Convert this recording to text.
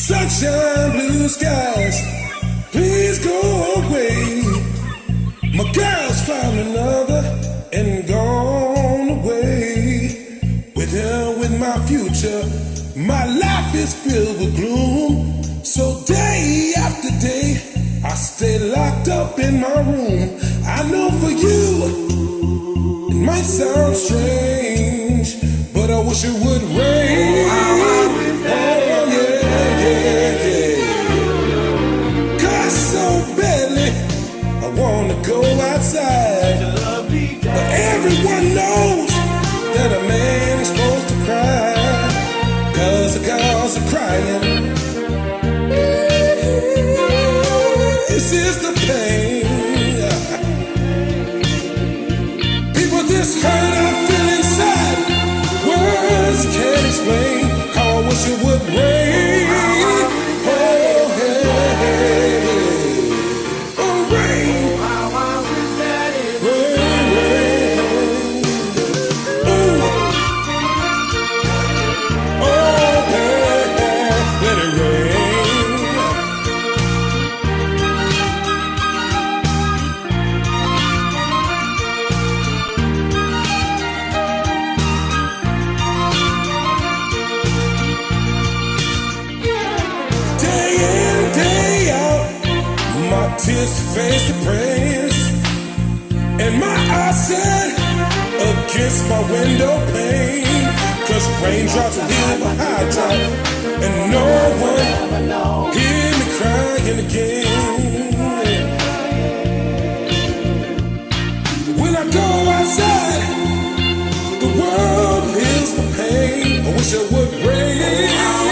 Sunshine, blue skies, please go away. My girl's found another and gone away. With her, with my future, my life is filled with gloom. So day after day, I stay locked up in my room. I know for you, it might sound strange, but I wish it would rain. Oh, yeah, yeah, yeah. Cause so badly, I wanna go outside. But everyone knows that a man is supposed to cry, cause the girls are crying. This is the pain. People, this hurt I feel inside, words can't explain how I wish it would rain. Oh, hey, hey, hey. Oh, rain. Rain, rain. Ooh. Oh, hey, hey. Let it rain. Tears face the praise, and my eyes set against my window pane. Cause raindrops heal my high top, and no one hear me crying again. When I go outside, the world feels the pain. I wish it would rain.